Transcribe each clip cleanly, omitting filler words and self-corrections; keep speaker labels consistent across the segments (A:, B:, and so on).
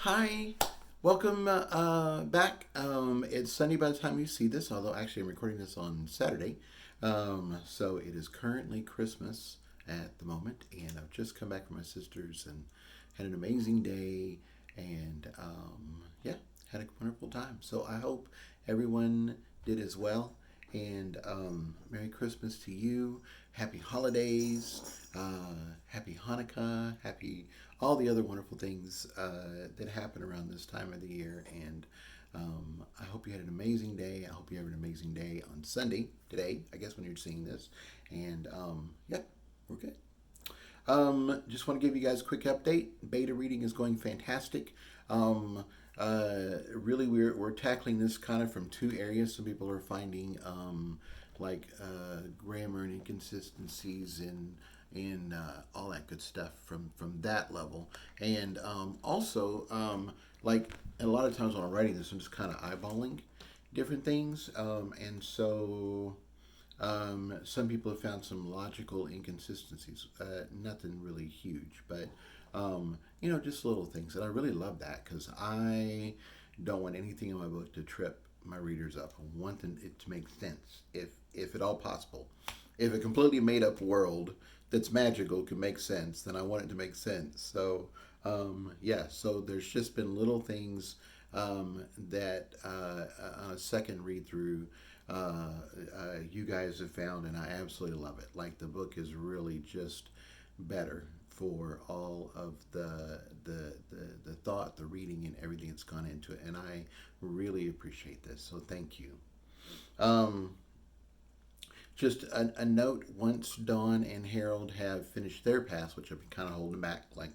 A: Hi, welcome back. It's Sunday by the time you see this, although actually I'm recording this on Saturday. So it is currently Christmas at the moment, and I've just come back from my sister's and had an amazing day, and yeah, had a wonderful time. So I hope everyone did as well. And Merry Christmas to you. Happy holidays. Happy Hanukkah. Happy all the other wonderful things that happen around this time of the year. And I hope you had an amazing day. I hope you have an amazing day on Sunday, today, I guess, when you're seeing this. And yeah, we're good. Just want to give you guys a quick update. Beta reading is going fantastic. Really, we're tackling this kind of from two areas. Some people are finding grammar and inconsistencies and all that good stuff from that level. And also, like a lot of times when I'm writing this, I'm just kind of eyeballing different things. And so some people have found some logical inconsistencies. Nothing really huge, but just little things. And I really love that because I don't want anything in my book to trip my readers up. I want it to make sense, if at all possible. If a completely made up world that's magical can make sense, then I want it to make sense. So yeah, so there's just been little things that on a second read through you guys have found, and I absolutely love it. Like the book is really just better for all of the thought, the reading, and everything that's gone into it, and I really appreciate this. So thank you. Um, just a note: once Dawn and Harold have finished their pass, which I've been kind of holding back, like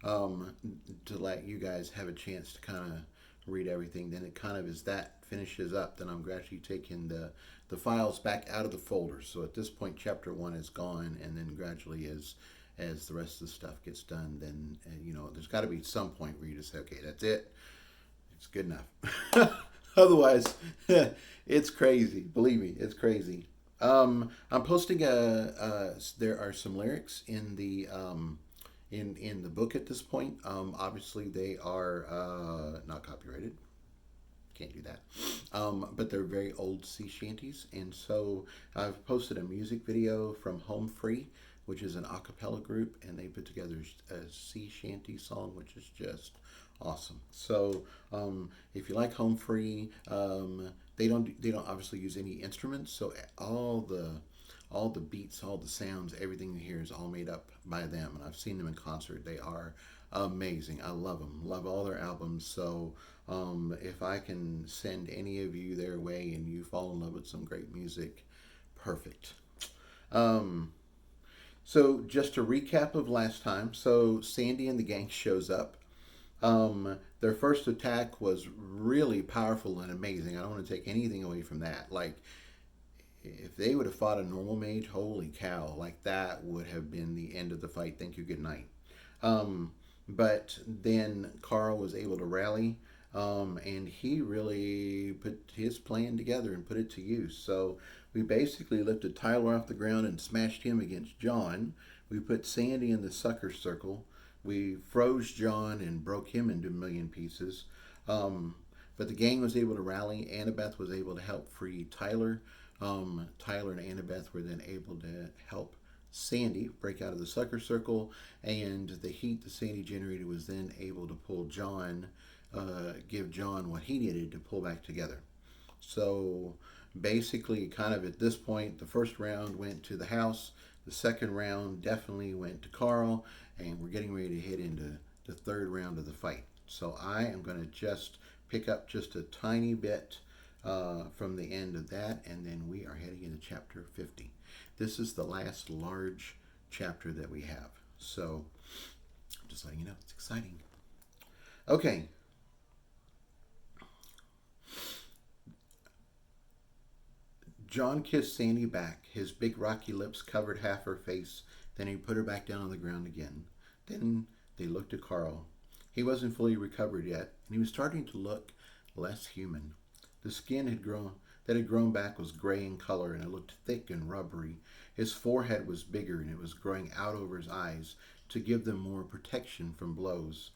A: to let you guys have a chance to kind of read everything. Then it kind of as that finishes up, then I'm gradually taking the files back out of the folders. So at this point, chapter one is gone, and then gradually as the rest of the stuff gets done, then there's got to be some point where you just say, okay, that's it. It's good enough. Otherwise, it's crazy. Believe me, it's crazy. I'm posting there are some lyrics in the in the book at this point. Obviously, they are not copyrighted. Can't do that. But they're very old sea shanties, and so I've posted a music video from Home Free, which is an a cappella group, and they put together a sea shanty song, which is just awesome. So if you like Home Free, they don't obviously use any instruments, so all the beats, all the sounds, everything you hear is all made up by them. And I've seen them in concert. They are amazing. I love them. Love all their albums. So if I can send any of you their way and you fall in love with some great music, perfect. Um, so just a recap of last time. So Sandy and the gang shows up. Their first attack was really powerful and amazing. I don't want to take anything away from that. Like if they would have fought a normal mage, holy cow, like that would have been the end of the fight. Thank you, good night. Um, but then Carl was able to rally, and he really put his plan together and put it to use. So we basically lifted Tyler off the ground and smashed him against John. We put Sandy in the sucker circle. We froze John and broke him into a million pieces. Um, but the gang was able to rally. Annabeth was able to help free Tyler. Tyler and Annabeth were then able to help Sandy break out of the sucker circle, and the heat that Sandy generated was then able to pull John, give John what he needed to pull back together. So basically, kind of at this point, the first round went to the house, the second round definitely went to Carl, and we're getting ready to head into the third round of the fight. So I am going to just pick up just a tiny bit from the end of that, and then we are heading into chapter 50. This is the last large chapter that we have. So I'm just letting you know, it's exciting. Okay. John kissed Sandy back. His big rocky lips covered half her face. Then he put her back down on the ground again. Then they looked at Carl. He wasn't fully recovered yet, and he was starting to look less human. The skin that had grown back was gray in color, and it looked thick and rubbery. His forehead was bigger, and it was growing out over his eyes to give them more protection from blows.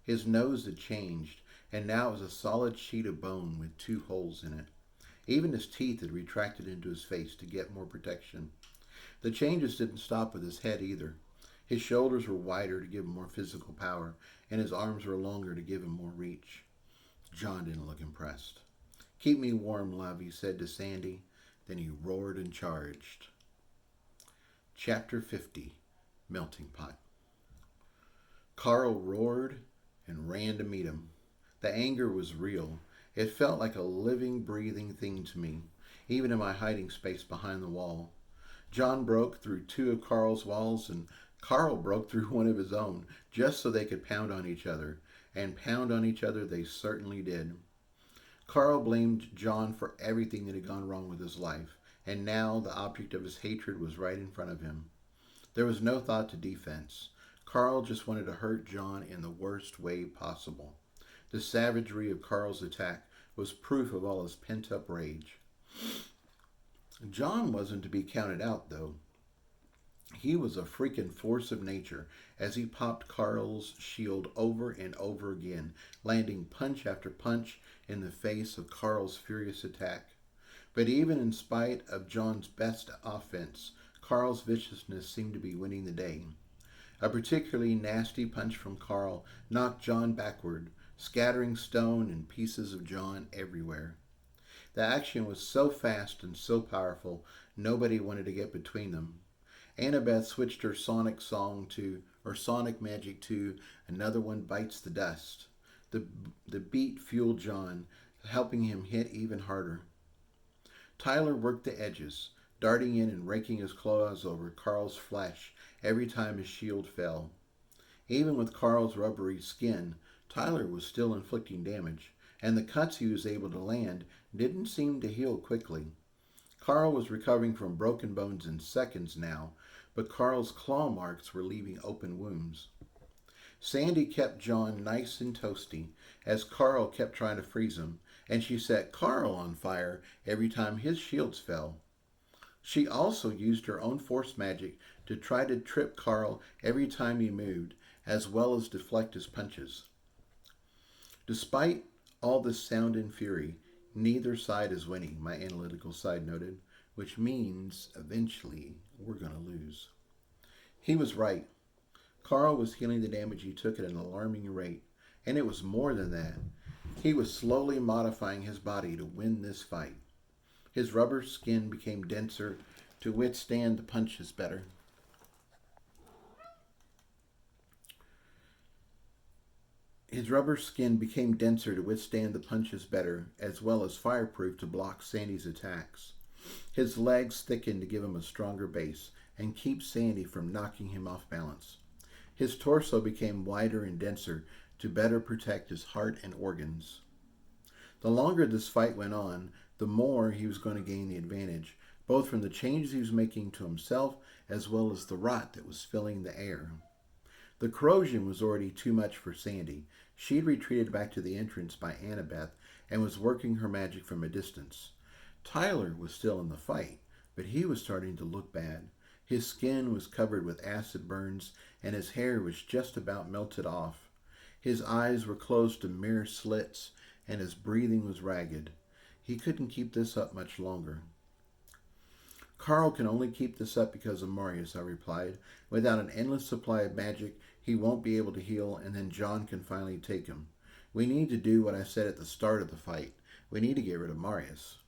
A: His nose had changed, and now it was a solid sheet of bone with 2 holes in it. Even his teeth had retracted into his face to get more protection. The changes didn't stop with his head either. His shoulders were wider to give him more physical power, and his arms were longer to give him more reach. John didn't look impressed. "Keep me warm, love," he said to Sandy. Then he roared and charged. Chapter 50, Melting Pot. Carl roared and ran to meet him. The anger was real. It felt like a living, breathing thing to me, even in my hiding space behind the wall. John broke through 2 of Carl's walls, and Carl broke through one of his own, just so they could pound on each other. And pound on each other they certainly did. Carl blamed John for everything that had gone wrong with his life, and now the object of his hatred was right in front of him. There was no thought to defense. Carl just wanted to hurt John in the worst way possible. The savagery of Carl's attack was proof of all his pent-up rage. John wasn't to be counted out, though. He was a freaking force of nature as he popped Carl's shield over and over again, landing punch after punch in the face of Carl's furious attack. But even in spite of John's best offense, Carl's viciousness seemed to be winning the day. A particularly nasty punch from Carl knocked John backward, scattering stone and pieces of John everywhere. The action was so fast and so powerful, nobody wanted to get between them. Annabeth switched her sonic magic to Another One Bites the Dust. The beat fueled John, helping him hit even harder. Tyler worked the edges, darting in and raking his claws over Carl's flesh every time his shield fell. Even with Carl's rubbery skin, Tyler was still inflicting damage, and the cuts he was able to land didn't seem to heal quickly. Carl was recovering from broken bones in seconds now, but Carl's claw marks were leaving open wounds. Sandy kept John nice and toasty as Carl kept trying to freeze him, and she set Carl on fire every time his shields fell. She also used her own force magic to try to trip Carl every time he moved, as well as deflect his punches. Despite all this sound and fury, neither side is winning, my analytical side noted, which means eventually we're going to lose. He was right. Carl was healing the damage he took at an alarming rate, and it was more than that. He was slowly modifying his body to win this fight. His rubber skin became denser to withstand the punches better. His rubber skin became denser to withstand the punches better, as well as fireproof to block Sandy's attacks. His legs thickened to give him a stronger base and keep Sandy from knocking him off balance. His torso became wider and denser to better protect his heart and organs. The longer this fight went on, the more he was going to gain the advantage, both from the changes he was making to himself as well as the rot that was filling the air. The corrosion was already too much for Sandy. She'd retreated back to the entrance by Annabeth and was working her magic from a distance. Tyler was still in the fight, but he was starting to look bad. His skin was covered with acid burns, and his hair was just about melted off. His eyes were closed to mere slits, and his breathing was ragged. He couldn't keep this up much longer. "Carl can only keep this up because of Marius," I replied. "Without an endless supply of magic, he won't be able to heal, and then John can finally take him. We need to do what I said at the start of the fight. We need to get rid of Marius."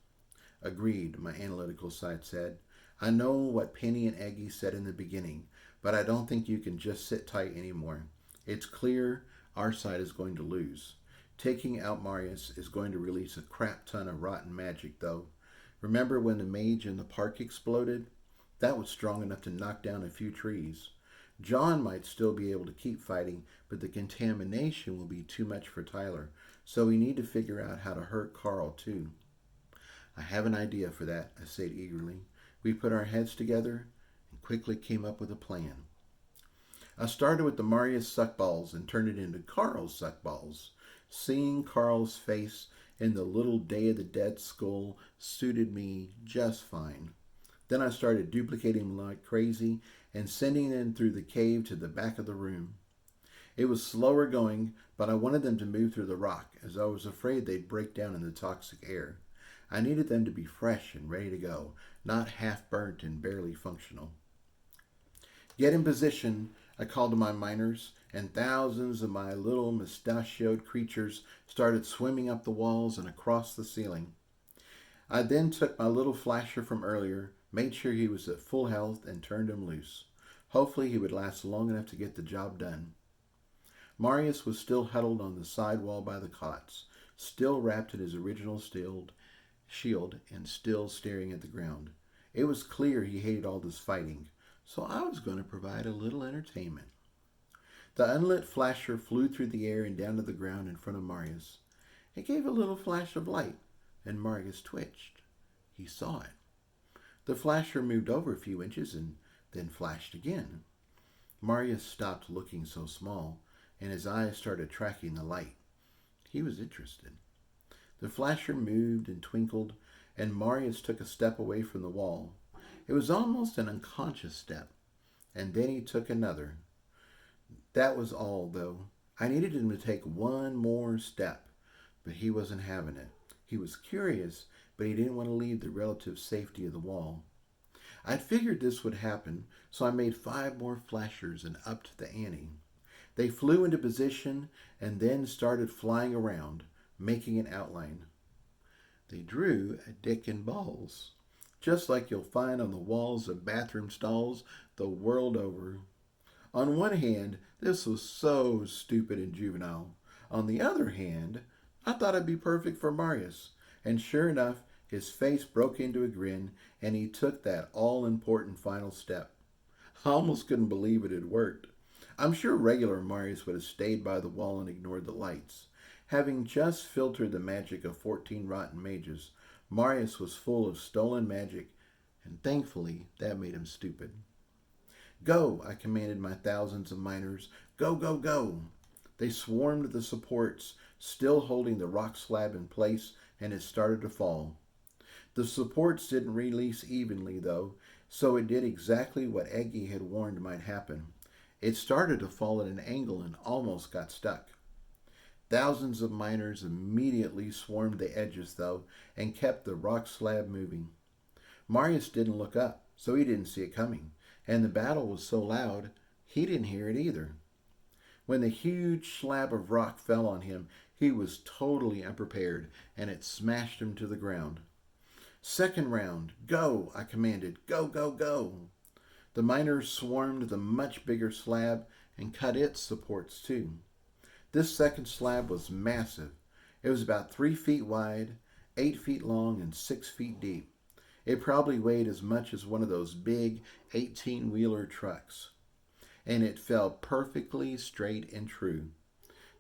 A: "Agreed," my analytical side said. "I know what Penny and Eggy said in the beginning, but I don't think you can just sit tight anymore. It's clear our side is going to lose. Taking out Marius is going to release a crap ton of rotten magic, though. Remember when the mage in the park exploded? That was strong enough to knock down a few trees. John might still be able to keep fighting, but the contamination will be too much for Tyler, so we need to figure out how to hurt Carl, too." "I have an idea for that," I said eagerly. We put our heads together and quickly came up with a plan. I started with the Marius suckballs and turned it into Carl's suckballs. Seeing Carl's face in the little Day of the Dead skull suited me just fine. Then I started duplicating them like crazy and sending them through the cave to the back of the room. It was slower going, but I wanted them to move through the rock, as I was afraid they'd break down in the toxic air. I needed them to be fresh and ready to go, not half burnt and barely functional. Get in position, I called to my miners, and thousands of my little mustachioed creatures started swimming up the walls and across the ceiling. I then took my little flasher from earlier, made sure he was at full health, and turned him loose. Hopefully he would last long enough to get the job done. Marius was still huddled on the side wall by the cots, still wrapped in his original shield and still staring at the ground. It was clear he hated all this fighting, so I was going to provide a little entertainment. The unlit flasher flew through the air and down to the ground in front of Marius. It gave a little flash of light, and Marius twitched. He saw it. The flasher moved over a few inches and then flashed again. Marius stopped looking so small, and his eyes started tracking the light. He was interested. The flasher moved and twinkled, and Marius took a step away from the wall. It was almost an unconscious step, and then he took another. That was all, though. I needed him to take one more step, but he wasn't having it. He was curious, but he didn't want to leave the relative safety of the wall. I'd figured this would happen, so I made 5 more flashers and upped the ante. They flew into position and then started flying around, making an outline. They drew a dick and balls, just like you'll find on the walls of bathroom stalls the world over. On one hand, this was so stupid and juvenile. On the other hand, I thought it'd be perfect for Marius, and sure enough, his face broke into a grin, and he took that all-important final step. I almost couldn't believe it had worked. I'm sure regular Marius would have stayed by the wall and ignored the lights. Having just filtered the magic of 14 rotten mages, Marius was full of stolen magic, and thankfully that made him stupid. Go, I commanded my thousands of miners. Go, go, go. They swarmed the supports, still holding the rock slab in place, and it started to fall. The supports didn't release evenly, though, so it did exactly what Eggy had warned might happen. It started to fall at an angle and almost got stuck. Thousands of miners immediately swarmed the edges, though, and kept the rock slab moving. Marius didn't look up, so he didn't see it coming, and the battle was so loud, he didn't hear it either. When the huge slab of rock fell on him, he was totally unprepared, and it smashed him to the ground. Second round, go, I commanded. Go, go, go. The miners swarmed the much bigger slab and cut its supports too. This second slab was massive. It was about 3 feet wide, 8 feet long, and 6 feet deep. It probably weighed as much as one of those big 18-wheeler trucks. And it fell perfectly straight and true.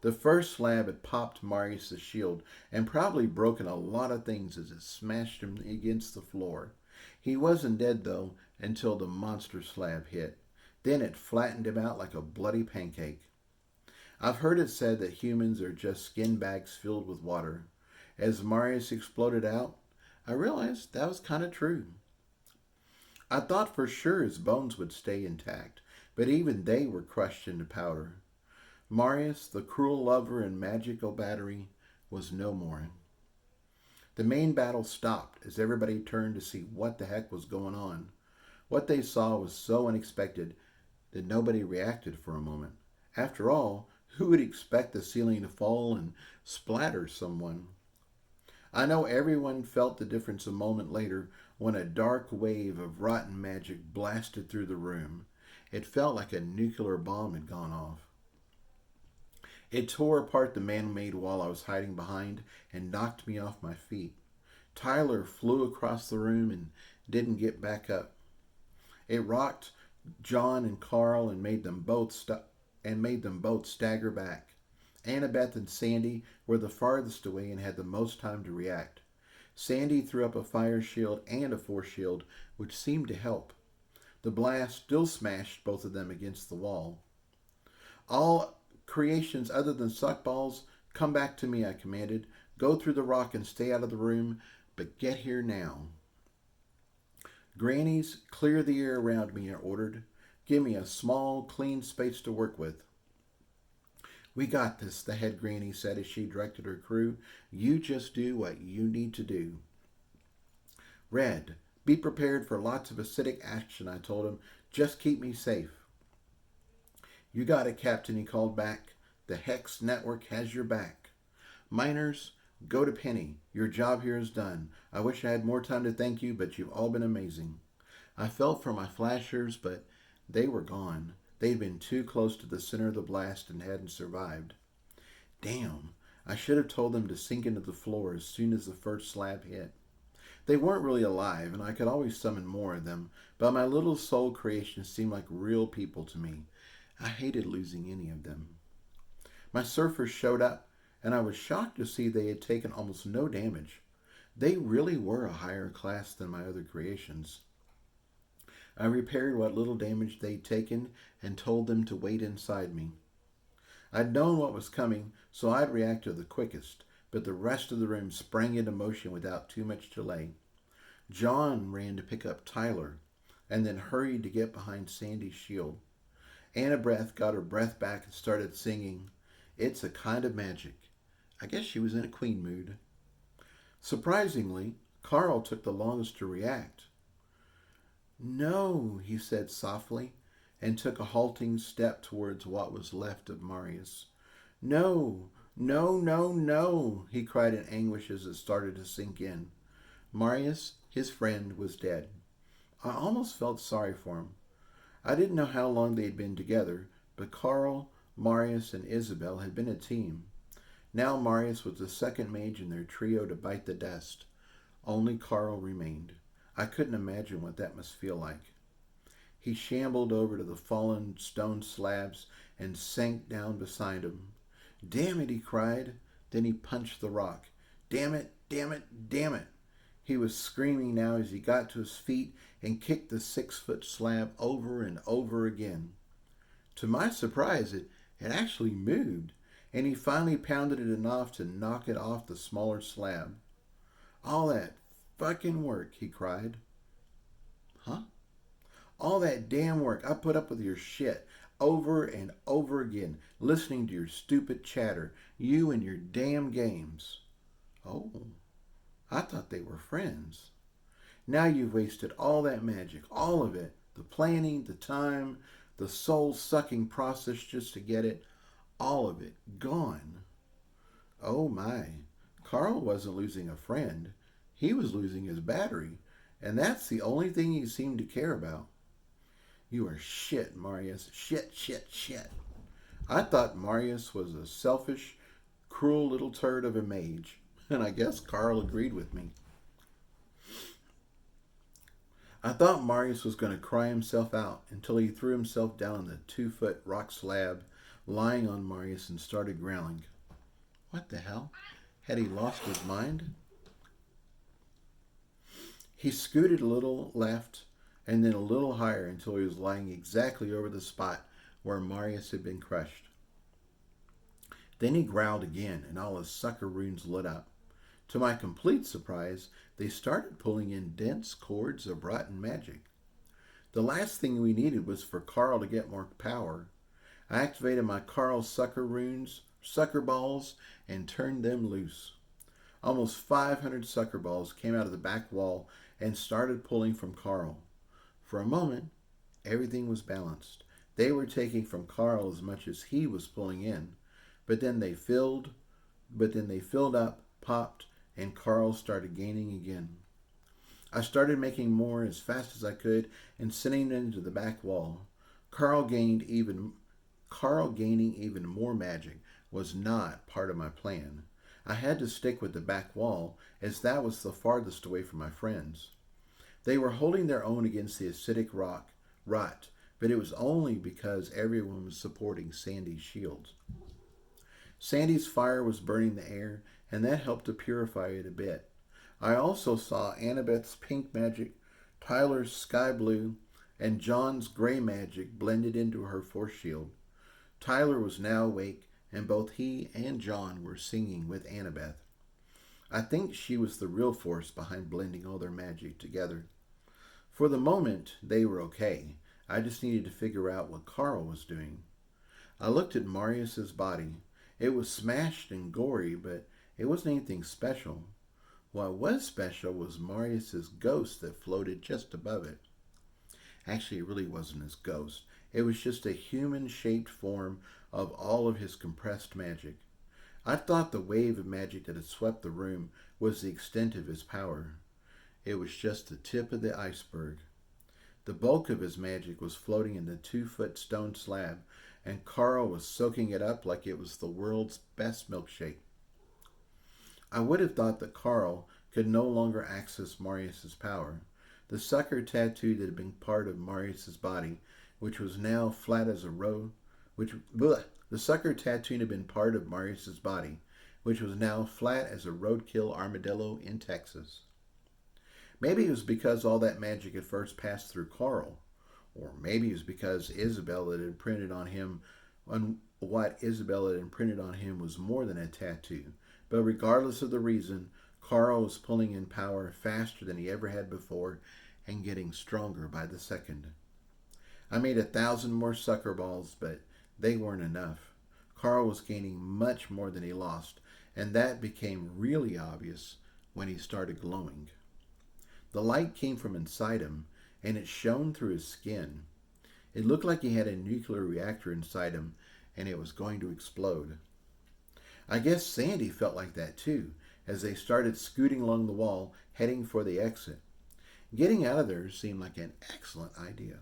A: The first slab had popped Marius' shield and probably broken a lot of things as it smashed him against the floor. He wasn't dead, though, until the monster slab hit. Then it flattened him out like a bloody pancake. I've heard it said that humans are just skin bags filled with water. As Marius exploded out, I realized that was kind of true. I thought for sure his bones would stay intact, but even they were crushed into powder. Marius, the cruel lover and magical battery, was no more. The main battle stopped as everybody turned to see what the heck was going on. What they saw was so unexpected that nobody reacted for a moment. After all, who would expect the ceiling to fall and splatter someone? I know everyone felt the difference a moment later when a dark wave of rotten magic blasted through the room. It felt like a nuclear bomb had gone off. It tore apart the man-made wall I was hiding behind and knocked me off my feet. Tyler flew across the room and didn't get back up. It rocked John and Carl and made them both stagger back. Annabeth and Sandy were the farthest away and had the most time to react. Sandy threw up a fire shield and a force shield, which seemed to help. The blast still smashed both of them against the wall. All creations other than suckballs, come back to me, I commanded. Go through the rock and stay out of the room, but get here now. Grannies, clear the air around me, I ordered. Give me a small, clean space to work with. We got this, the head granny said as she directed her crew. You just do what you need to do. Red, be prepared for lots of acidic action, I told him. Just keep me safe. You got it, Captain, he called back. The Hex Network has your back. Miners, go to Penny. Your job here is done. I wish I had more time to thank you, but you've all been amazing. I felt for my flashers, but they were gone. They'd been too close to the center of the blast and hadn't survived. Damn, I should have told them to sink into the floor as soon as the first slab hit. They weren't really alive, and I could always summon more of them, but my little soul creations seemed like real people to me. I hated losing any of them. My surfers showed up, and I was shocked to see they had taken almost no damage. They really were a higher class than my other creations. I repaired what little damage they'd taken and told them to wait inside me. I'd known what was coming, so I'd reacted the quickest, but the rest of the room sprang into motion without too much delay. John ran to pick up Tyler, and then hurried to get behind Sandy's shield. Annabeth got her breath back and started singing, It's a Kind of Magic. I guess she was in a queen mood. Surprisingly, Carl took the longest to react. No, he said softly, and took a halting step towards what was left of Marius. No, no, no, no, he cried in anguish as it started to sink in. Marius, his friend, was dead. I almost felt sorry for him. I didn't know how long they'd been together, but Carl, Marius, and Isabel had been a team. Now Marius was the second mage in their trio to bite the dust. Only Carl remained. I couldn't imagine what that must feel like. He shambled over to the fallen stone slabs and sank down beside him. Damn it, he cried. Then he punched the rock. Damn it, damn it, damn it. He was screaming now as he got to his feet and kicked the 6-foot slab over and over again. To my surprise, it actually moved, and he finally pounded it enough to knock it off the smaller slab. All that fucking work, he cried. Huh? All that damn work. I put up with your shit over and over again, listening to your stupid chatter, you and your damn games. Oh, I thought they were friends. Now you've wasted all that magic, all of it, the planning, the time, the soul-sucking process just to get it, all of it, gone. Oh my, Carl wasn't losing a friend. He was losing his battery, and that's the only thing he seemed to care about. You are shit, Marius. Shit, shit, shit. I thought Marius was a selfish, cruel little turd of a mage, and I guess Carl agreed with me. I thought Marius was going to cry himself out until he threw himself down on the 2-foot rock slab lying on Marius and started growling. What the hell? Had he lost his mind? He scooted a little left and then a little higher until he was lying exactly over the spot where Marius had been crushed. Then he growled again, and all his sucker runes lit up. To my complete surprise, they started pulling in dense cords of rotten magic. The last thing we needed was for Carl to get more power. I activated my Carl sucker runes, sucker balls, and turned them loose. Almost 500 sucker balls came out of the back wall and started pulling from Carl. For a moment, everything was balanced. They were taking from Carl as much as he was pulling in, but then they filled up, popped, and Carl started gaining again. I started making more as fast as I could and sending it into the back wall. Carl gaining even more magic was not part of my plan. I had to stick with the back wall, as that was the farthest away from my friends. They were holding their own against the acidic rot, but it was only because everyone was supporting Sandy's shields. Sandy's fire was burning the air, and that helped to purify it a bit. I also saw Annabeth's pink magic, Tyler's sky blue, and John's gray magic blended into her force shield. Tyler was now awake, and both he and John were singing with Annabeth. I think she was the real force behind blending all their magic together. For the moment, they were okay. I just needed to figure out what Carl was doing. I looked at Marius's body. It was smashed and gory, but it wasn't anything special. What was special was Marius's ghost that floated just above it. Actually, it really wasn't his ghost. It was just a human-shaped form of all of his compressed magic. I thought the wave of magic that had swept the room was the extent of his power. It was just the tip of the iceberg. The bulk of his magic was floating in the 2-foot stone slab, and Carl was soaking it up like it was the world's best milkshake. I would have thought that Carl could no longer access Marius's power. The sucker tattoo that had been part of Marius's body, which was now flat as a road, the sucker tattoo had been part of Marius's body, which was now flat as a roadkill armadillo in Texas. Maybe it was because all that magic had first passed through Carl, or maybe it was because Isabel had imprinted on him, on what Isabel had imprinted on him was more than a tattoo. But regardless of the reason, Carl was pulling in power faster than he ever had before and getting stronger by the second. I made 1,000 more sucker balls, but they weren't enough. Carl was gaining much more than he lost, and that became really obvious when he started glowing. The light came from inside him, and it shone through his skin. It looked like he had a nuclear reactor inside him, and it was going to explode. I guess Sandy felt like that too, as they started scooting along the wall, heading for the exit. Getting out of there seemed like an excellent idea.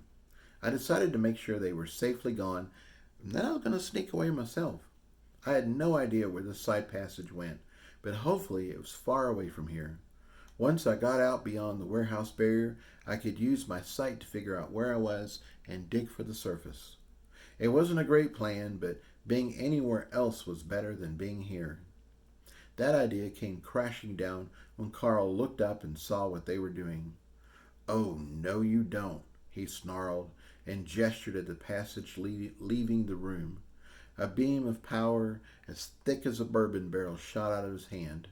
A: I decided to make sure they were safely gone, and then I was going to sneak away myself. I had no idea where the side passage went, but hopefully it was far away from here. Once I got out beyond the warehouse barrier, I could use my sight to figure out where I was and dig for the surface. It wasn't a great plan, but being anywhere else was better than being here. That idea came crashing down when Carl looked up and saw what they were doing. "Oh, no you don't," he snarled and gestured at the passage leaving the room. A beam of power as thick as a bourbon barrel shot out of his hand.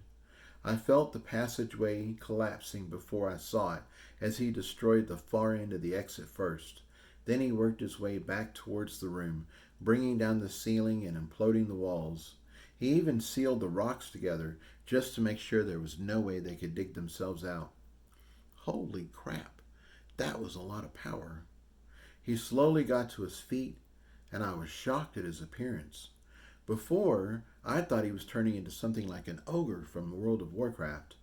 A: I felt the passageway collapsing before I saw it as he destroyed the far end of the exit first. Then he worked his way back towards the room, bringing down the ceiling and imploding the walls. He even sealed the rocks together just to make sure there was no way they could dig themselves out. Holy crap, that was a lot of power. He slowly got to his feet, and I was shocked at his appearance. Before, I thought he was turning into something like an ogre from World of Warcraft.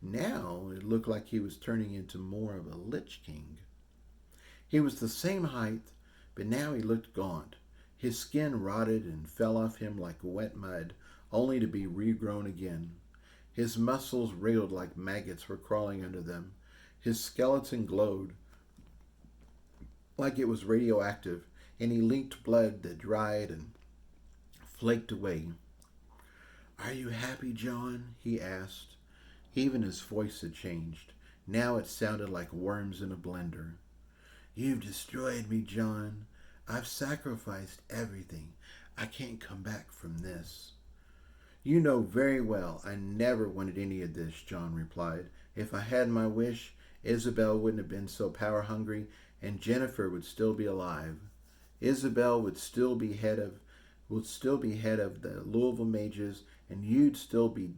A: Now, it looked like he was turning into more of a Lich King. He was the same height, but now he looked gaunt. His skin rotted and fell off him like wet mud, only to be regrown again. His muscles wriggled like maggots were crawling under them. His skeleton glowed like it was radioactive, and he leaked blood that dried and flaked away. "Are you happy, John?" he asked. Even his voice had changed. Now it sounded like worms in a blender. "You've destroyed me, John. I've sacrificed everything. I can't come back from this." "You know very well I never wanted any of this," John replied. "If I had my wish, Isabel wouldn't have been so power hungry, and Jennifer would still be alive. Isabel would still be head of the Louisville Mages, and you'd still be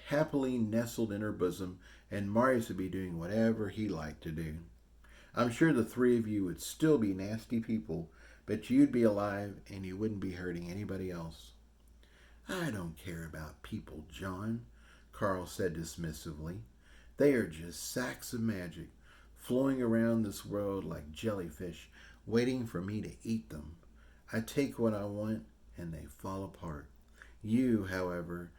A: happily nestled in her bosom, and Marius would be doing whatever he liked to do. I'm sure the three of you would still be nasty people, but you'd be alive and you wouldn't be hurting anybody else." "I don't care about people, John," Carl said dismissively. "They are just sacks of magic, flowing around this world like jellyfish, waiting for me to eat them. I take what I want, and they fall apart. You, however,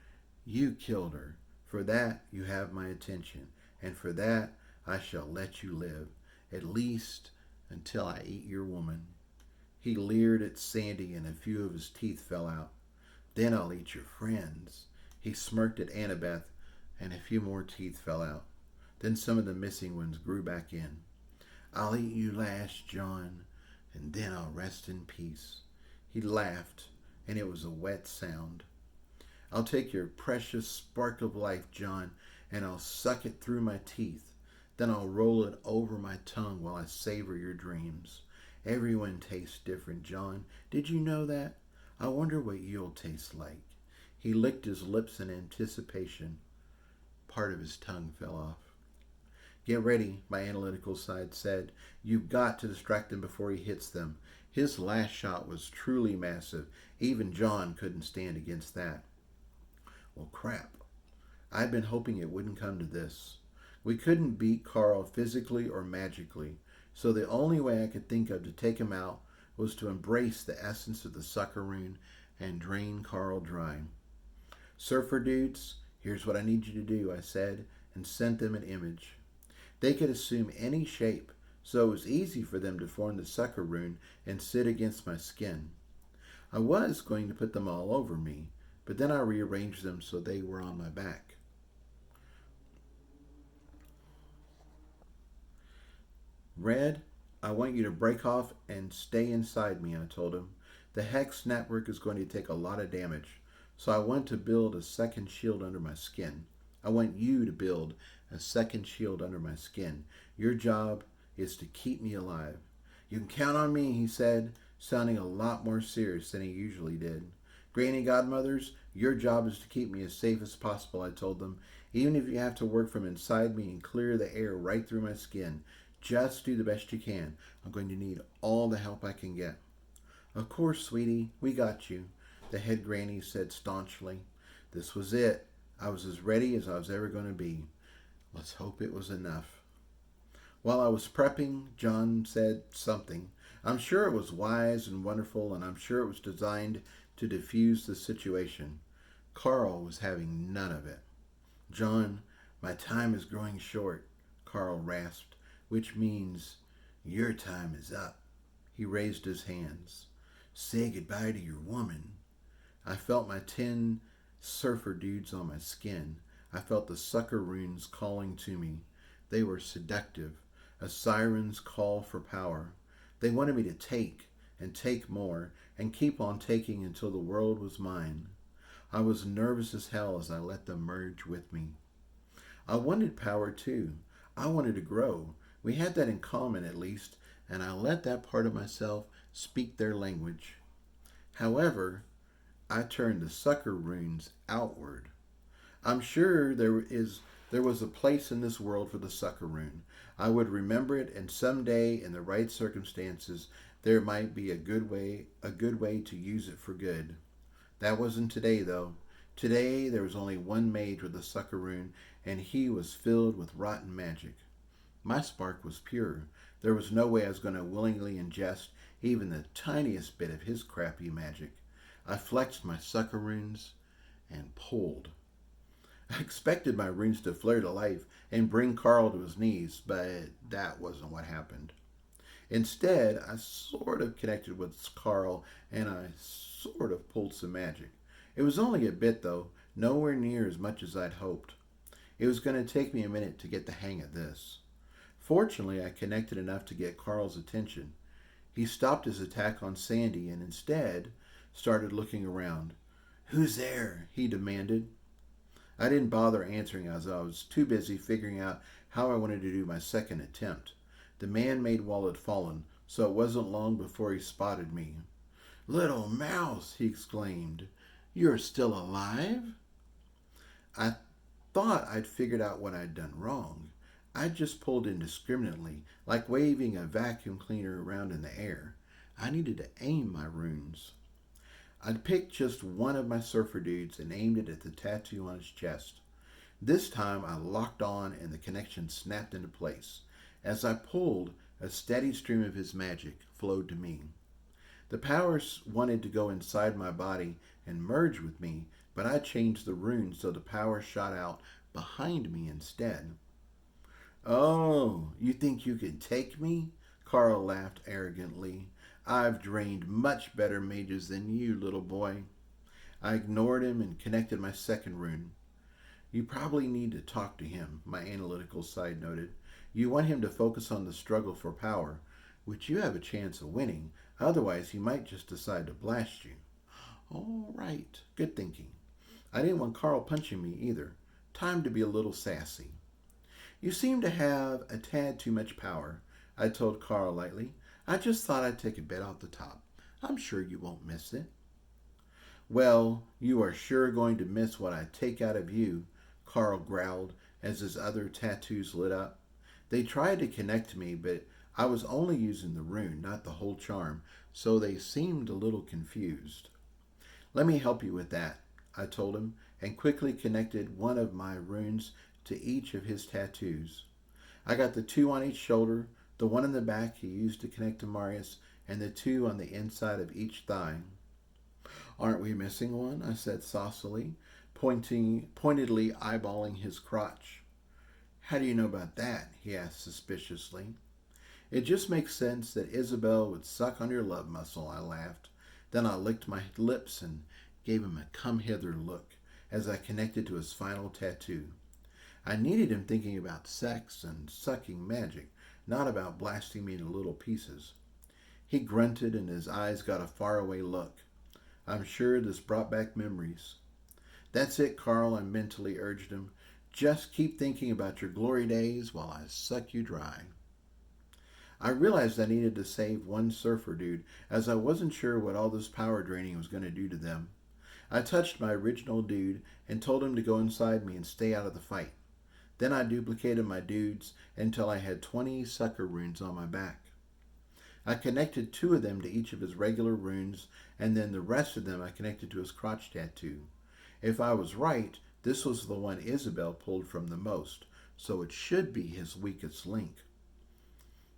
A: you killed her. For that you have my attention, and for that I shall let you live, at least until I eat your woman." He leered at Sandy, and a few of his teeth fell out. "Then I'll eat your friends." He smirked at Annabeth, and a few more teeth fell out. Then some of the missing ones grew back in. "I'll eat you last, John, and then I'll rest in peace." He laughed, and it was a wet sound. "I'll take your precious spark of life, John, and I'll suck it through my teeth. Then I'll roll it over my tongue while I savor your dreams. Everyone tastes different, John. Did you know that? I wonder what you'll taste like. He licked his lips in anticipation. Part of his tongue fell off. Get ready, my analytical side said. You've got to distract him before he hits them. His last shot was truly massive. Even John couldn't stand against that. Well, crap. I'd been hoping it wouldn't come to this. We couldn't beat Carl physically or magically, so the only way I could think of to take him out was to embrace the essence of the sucker rune and drain Carl dry. Surfer dudes, here's what I need you to do, I said, and sent them an image. They could assume any shape, so it was easy for them to form the sucker rune and sit against my skin. I was going to put them all over me, but then I rearranged them so they were on my back. Red, I want you to break off and stay inside me, I told him. The Hex network is going to take a lot of damage, so I want to build a second shield under my skin. I want you to build a second shield under my skin. Your job is to keep me alive. You can count on me, he said, sounding a lot more serious than he usually did. Granny Godmothers, your job is to keep me as safe as possible, I told them. Even if you have to work from inside me and clear the air right through my skin, just do the best you can. I'm going to need all the help I can get. Of course, sweetie, we got you, the head granny said staunchly. This was it. I was as ready as I was ever going to be. Let's hope it was enough. While I was prepping, John said something. I'm sure it was wise and wonderful, and I'm sure it was designed to diffuse the situation. Carl was having none of it. John, my time is growing short, Carl rasped, which means your time is up. He raised his hands. Say goodbye to your woman. I felt my 10 surfer dudes on my skin. I felt the sucker runes calling to me. They were seductive, a siren's call for power. They wanted me to take and take more and keep on taking until the world was mine. I was nervous as hell as I let them merge with me. I wanted power too. I wanted to grow. We had that in common at least, and I let that part of myself speak their language. However, I turned the sucker runes outward. I'm sure there was a place in this world for the sucker rune. I would remember it, and someday, in the right circumstances, there might be a good way to use it for good. That wasn't today, though. Today, there was only one mage with the sucker rune, and he was filled with rotten magic. My spark was pure. There was no way I was going to willingly ingest even the tiniest bit of his crappy magic. I flexed my sucker runes and pulled. I expected my runes to flare to life and bring Carl to his knees, but that wasn't what happened. Instead, I sort of connected with Carl and I sort of pulled some magic. It was only a bit, though, nowhere near as much as I'd hoped. It was going to take me a minute to get the hang of this. Fortunately, I connected enough to get Carl's attention. He stopped his attack on Sandy and instead started looking around. Who's there? He demanded. I didn't bother answering as I was too busy figuring out how I wanted to do my second attempt. The man-made wall had fallen, so it wasn't long before he spotted me. Little mouse, he exclaimed. You're still alive? I thought I'd figured out what I'd done wrong. I just pulled indiscriminately, like waving a vacuum cleaner around in the air. I needed to aim my runes. I'd picked just one of my surfer dudes and aimed it at the tattoo on his chest. This time I locked on and the connection snapped into place. As I pulled, a steady stream of his magic flowed to me. The powers wanted to go inside my body and merge with me, but I changed the runes so the power shot out behind me instead. Oh, you think you can take me? Carl laughed arrogantly. I've drained much better mages than you, little boy. I ignored him and connected my second rune. You probably need to talk to him, my analytical side noted. You want him to focus on the struggle for power, which you have a chance of winning. Otherwise, he might just decide to blast you. All right, good thinking. I didn't want Carl punching me either. Time to be a little sassy. You seem to have a tad too much power, I told Carl lightly. I just thought I'd take a bit off the top. I'm sure you won't miss it. Well, you are sure going to miss what I take out of you, Carl growled as his other tattoos lit up. They tried to connect me, but I was only using the rune, not the whole charm, so they seemed a little confused. Let me help you with that, I told him, and quickly connected one of my runes to each of his tattoos. I got the two on each shoulder, the one in the back he used to connect to Marius, and the two on the inside of each thigh. Aren't we missing one? I said saucily, pointedly eyeballing his crotch. How do you know about that? He asked suspiciously. It just makes sense that Isabel would suck on your love muscle, I laughed. Then I licked my lips and gave him a come hither look as I connected to his final tattoo. I needed him thinking about sex and sucking magic, not about blasting me into little pieces. He grunted and his eyes got a faraway look. I'm sure this brought back memories. That's it, Carl, I mentally urged him. Just keep thinking about your glory days while I suck you dry. I realized I needed to save one surfer dude, as I wasn't sure what all this power draining was going to do to them. I touched my original dude and told him to go inside me and stay out of the fight. Then I duplicated my dudes until I had 20 sucker runes on my back. I connected 2 of them to each of his regular runes, and then the rest of them I connected to his crotch tattoo. If I was right, this was the one Isabel pulled from the most, so it should be his weakest link.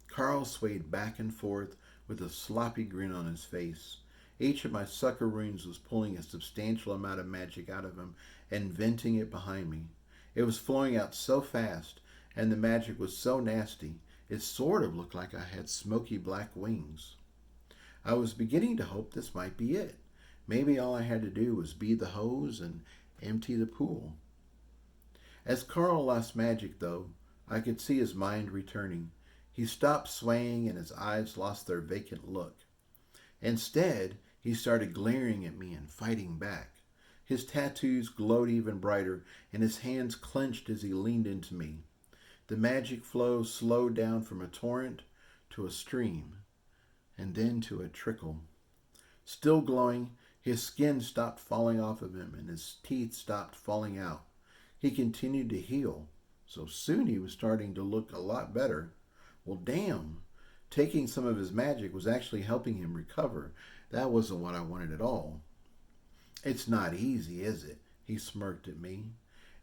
A: Carl swayed back and forth with a sloppy grin on his face. Each of my sucker runes was pulling a substantial amount of magic out of him and venting it behind me. It was flowing out so fast, and the magic was so nasty, it sort of looked like I had smoky black wings. I was beginning to hope this might be it. Maybe all I had to do was be the hose and empty the pool. As Carl lost magic, though, I could see his mind returning. He stopped swaying and his eyes lost their vacant look. Instead, he started glaring at me and fighting back. His tattoos glowed even brighter, and his hands clenched as he leaned into me. The magic flow slowed down from a torrent to a stream, and then to a trickle. Still glowing, his skin stopped falling off of him, and his teeth stopped falling out. He continued to heal, so soon he was starting to look a lot better. Well, damn. Taking some of his magic was actually helping him recover. That wasn't what I wanted at all. It's not easy, is it? He smirked at me.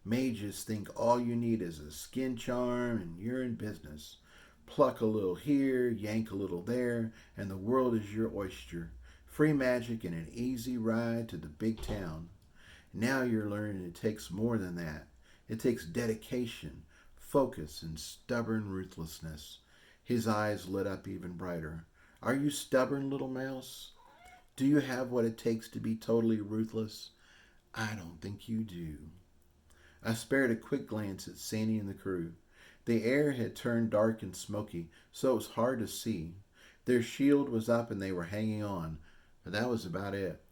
A: Mages think all you need is a skin charm and you're in business. Pluck a little here, yank a little there, and the world is your oyster. Free magic and an easy ride to the big town. Now you're learning it takes more than that. It takes dedication, focus, and stubborn ruthlessness. His eyes lit up even brighter. Are you stubborn, little mouse? Do you have what it takes to be totally ruthless? I don't think you do. I spared a quick glance at Sandy and the crew. The air had turned dark and smoky, so it was hard to see. Their shield was up and they were hanging on, but that was about it.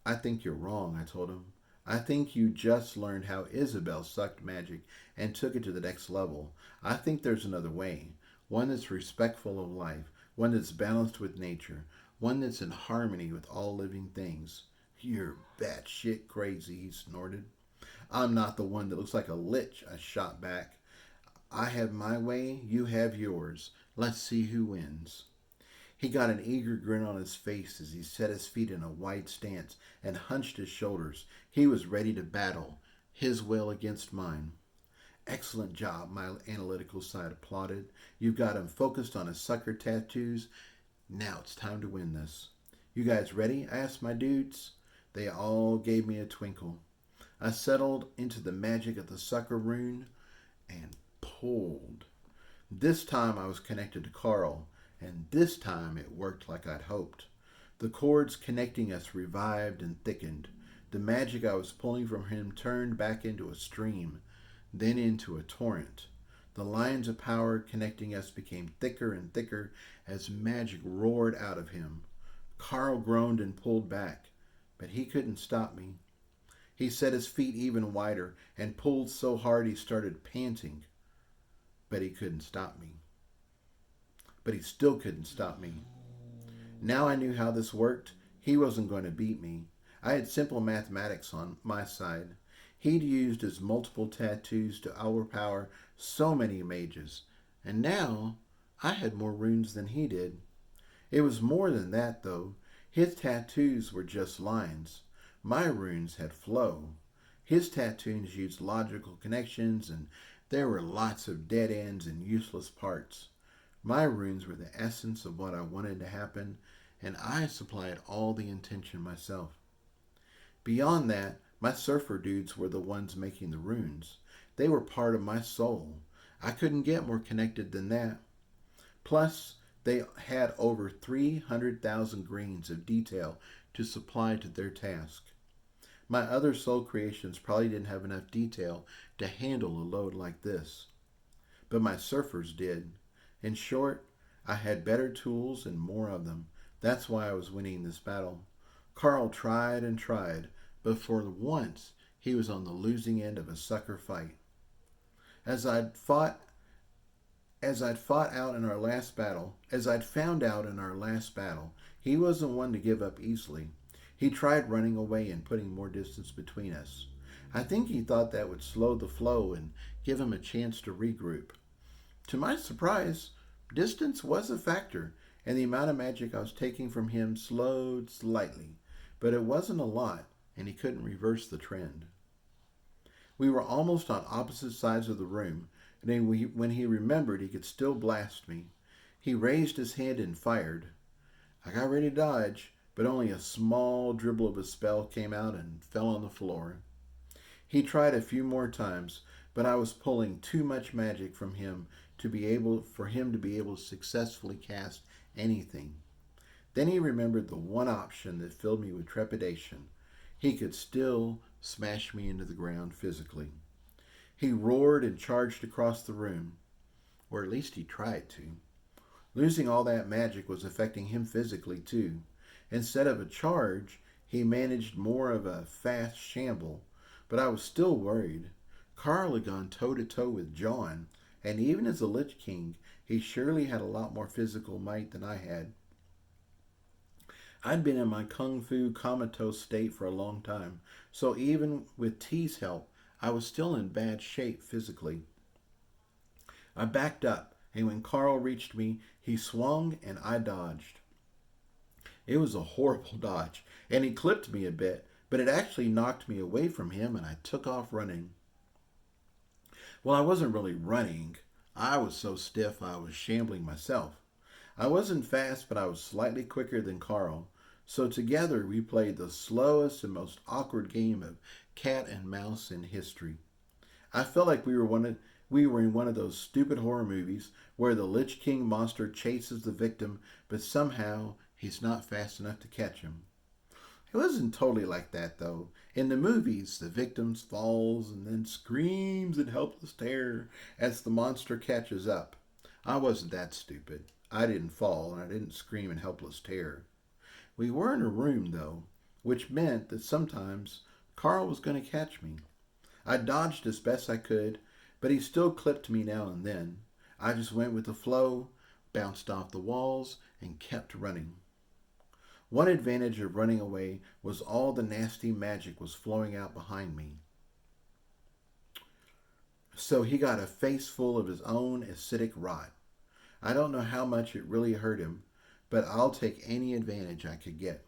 A: I think you're wrong, I told him. I think you just learned how Isabel sucked magic and took it to the next level. I think there's another way. One that's respectful of life, one that's balanced with nature, one that's in harmony with all living things. You're batshit crazy, he snorted. I'm not the one that looks like a lich, I shot back. I have my way, you have yours. Let's see who wins. He got an eager grin on his face as he set his feet in a wide stance and hunched his shoulders. He was ready to battle, his will against mine. Excellent job, my analytical side applauded. You've got him focused on his sucker tattoos. Now it's time to win this. You guys ready? I asked my dudes. They all gave me a twinkle. I settled into the magic of the sucker rune and pulled. This time I was connected to Carl, and this time it worked like I'd hoped. The cords connecting us revived and thickened. The magic I was pulling from him turned back into a stream, then into a torrent. The lines of power connecting us became thicker and thicker as magic roared out of him. Carl groaned and pulled back, but he couldn't stop me. He set his feet even wider and pulled so hard he started panting, but he couldn't stop me. But he still couldn't stop me. Now I knew how this worked. He wasn't going to beat me. I had simple mathematics on my side. He'd used his multiple tattoos to overpower so many mages, and now I had more runes than he did. It was more than that, though. His tattoos were just lines. My runes had flow. His tattoos used logical connections, and there were lots of dead ends and useless parts. My runes were the essence of what I wanted to happen, and I supplied all the intention myself. Beyond that, my surfer dudes were the ones making the runes. They were part of my soul. I couldn't get more connected than that. Plus, they had over 300,000 grains of detail to supply to their task. My other soul creations probably didn't have enough detail to handle a load like this. But my surfers did. In short, I had better tools and more of them. That's why I was winning this battle. Carl tried and tried, but for once he was on the losing end of a sucker fight. As I'd fought as I'd fought out in our last battle, as I'd found out in our last battle, he wasn't one to give up easily. He tried running away and putting more distance between us. I think he thought that would slow the flow and give him a chance to regroup. To my surprise, distance was a factor, and the amount of magic I was taking from him slowed slightly, but it wasn't a lot, and he couldn't reverse the trend. We were almost on opposite sides of the room, and then when he remembered he could still blast me, he raised his hand and fired. I got ready to dodge, but only a small dribble of a spell came out and fell on the floor. He tried a few more times, but I was pulling too much magic from him for him to be able to successfully cast anything. Then he remembered the one option that filled me with trepidation. He could still smash me into the ground physically. He roared and charged across the room, or at least he tried to. Losing all that magic was affecting him physically too. Instead of a charge, he managed more of a fast shamble, but I was still worried. Carl had gone toe-to-toe with John, and even as a Lich King, he surely had a lot more physical might than I had. I'd been in my kung fu comatose state for a long time, so even with T's help, I was still in bad shape physically. I backed up, and when Carl reached me, he swung and I dodged. It was a horrible dodge, and he clipped me a bit, but it actually knocked me away from him and I took off running. Well, I wasn't really running. I was so stiff I was shambling myself. I wasn't fast, but I was slightly quicker than Carl, so together we played the slowest and most awkward game of cat and mouse in history. I felt like we were in one of those stupid horror movies where the Lich King monster chases the victim, but somehow he's not fast enough to catch him. It wasn't totally like that, though. In the movies, the victim falls and then screams in helpless terror as the monster catches up. I wasn't that stupid. I didn't fall, and I didn't scream in helpless terror. We were in a room, though, which meant that sometimes Carl was going to catch me. I dodged as best I could, but he still clipped me now and then. I just went with the flow, bounced off the walls, and kept running. One advantage of running away was all the nasty magic was flowing out behind me. So he got a face full of his own acidic rot. I don't know how much it really hurt him, but I'll take any advantage I could get.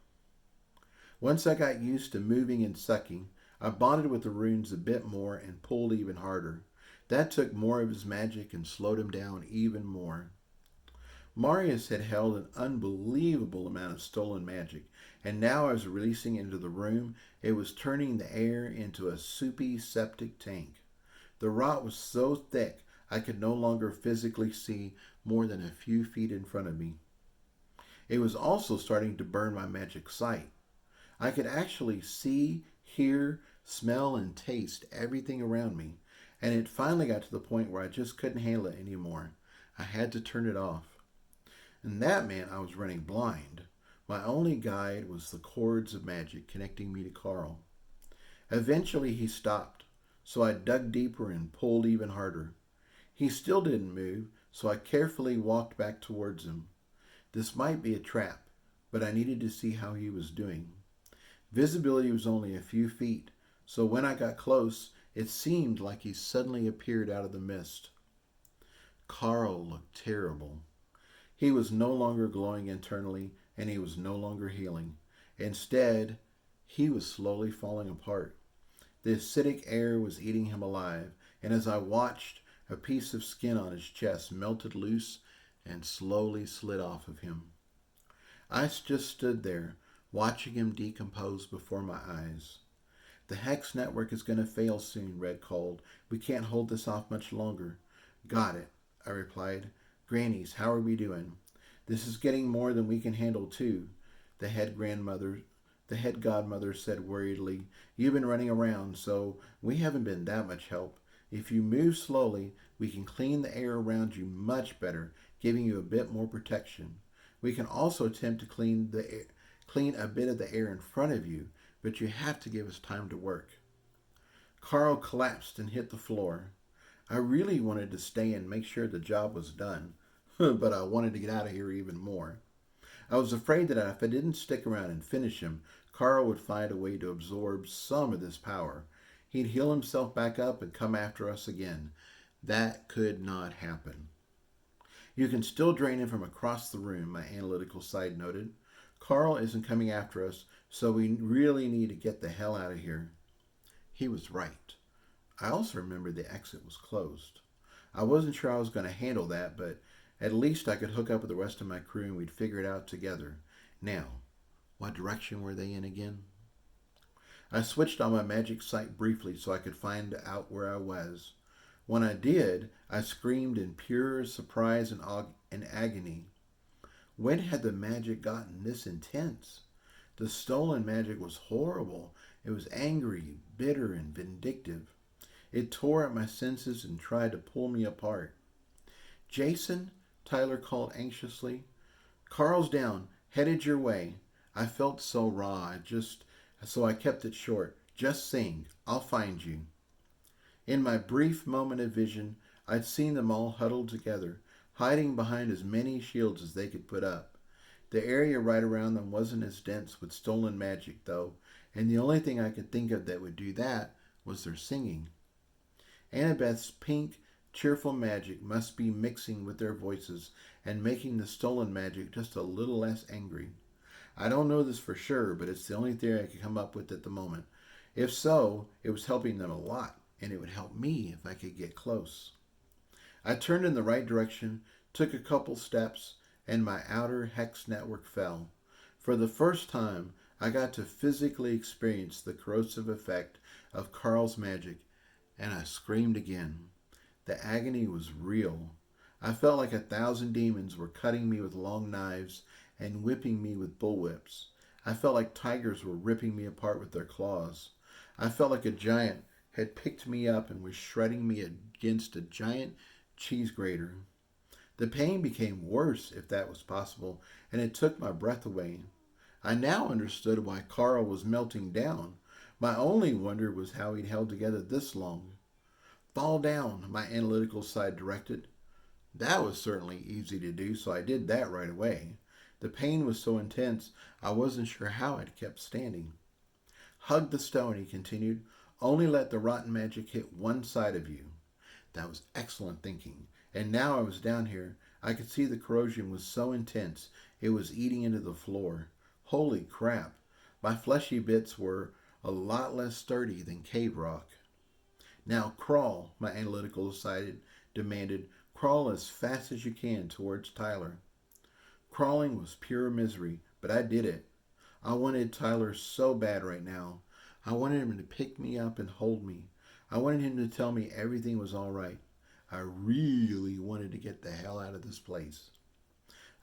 A: Once I got used to moving and sucking, I bonded with the runes a bit more and pulled even harder. That took more of his magic and slowed him down even more. Marius had held an unbelievable amount of stolen magic, and now I was releasing into the room, it was turning the air into a soupy septic tank. The rot was so thick I could no longer physically see more than a few feet in front of me. It was also starting to burn my magic sight. I could actually see, hear, smell, and taste everything around me, and it finally got to the point where I just couldn't handle it anymore. I had to turn it off. And that meant I was running blind. My only guide was the cords of magic connecting me to Carl. Eventually he stopped, so I dug deeper and pulled even harder. He still didn't move, so I carefully walked back towards him. This might be a trap, but I needed to see how he was doing. Visibility was only a few feet, so when I got close, it seemed like he suddenly appeared out of the mist. Carl looked terrible. He was no longer glowing internally, and he was no longer healing. Instead, he was slowly falling apart. The acidic air was eating him alive, and as I watched, a piece of skin on his chest melted loose and slowly slid off of him. I just stood there, watching him decompose before my eyes. The Hex network is going to fail soon, Red called. We can't hold this off much longer. Got it, I replied. Grannies, how are we doing? This is getting more than we can handle, too, the head godmother said worriedly. You've been running around, so we haven't been that much help. If you move slowly, we can clean the air around you much better, giving you a bit more protection. We can also attempt to clean a bit of the air in front of you, but you have to give us time to work. Carl collapsed and hit the floor. I really wanted to stay and make sure the job was done, but I wanted to get out of here even more. I was afraid that if I didn't stick around and finish him, Carl would find a way to absorb some of this power. He'd heal himself back up and come after us again. That could not happen. You can still drain him from across the room, my analytical side noted. Carl isn't coming after us, so we really need to get the hell out of here. He was right. I also remembered the exit was closed. I wasn't sure I was going to handle that, but at least I could hook up with the rest of my crew and we'd figure it out together. Now, what direction were they in again? I switched on my magic sight briefly so I could find out where I was. When I did, I screamed in pure surprise and agony. When had the magic gotten this intense? The stolen magic was horrible. It was angry, bitter, and vindictive. It tore at my senses and tried to pull me apart. Jason, Tyler called anxiously. Carl's down, headed your way. I felt so raw, so I kept it short. Just sing. I'll find you. In my brief moment of vision, I'd seen them all huddled together, hiding behind as many shields as they could put up. The area right around them wasn't as dense with stolen magic, though, and the only thing I could think of that would do that was their singing. Annabeth's pink, cheerful magic must be mixing with their voices and making the stolen magic just a little less angry. I don't know this for sure, but it's the only theory I could come up with at the moment. If so, it was helping them a lot, and it would help me if I could get close. I turned in the right direction, took a couple steps, and my outer hex network fell. For the first time, I got to physically experience the corrosive effect of Carl's magic, and I screamed again. The agony was real. I felt like 1,000 demons were cutting me with long knives and whipping me with bullwhips. I felt like tigers were ripping me apart with their claws. I felt like a giant had picked me up and was shredding me against a giant cheese grater. The pain became worse, if that was possible, and it took my breath away. I now understood why Carl was melting down. My only wonder was how he'd held together this long. Fall down, my analytical side directed. That was certainly easy to do, so I did that right away. The pain was so intense, I wasn't sure how I'd kept standing. Hug the stone, he continued. Only let the rotten magic hit one side of you. That was excellent thinking. And now I was down here. I could see the corrosion was so intense, it was eating into the floor. Holy crap. My fleshy bits were a lot less sturdy than cave rock. Now crawl, my analytical side demanded. Crawl as fast as you can towards Tyler. Crawling was pure misery, but I did it. I wanted Tyler so bad right now. I wanted him to pick me up and hold me. I wanted him to tell me everything was all right. I really wanted to get the hell out of this place.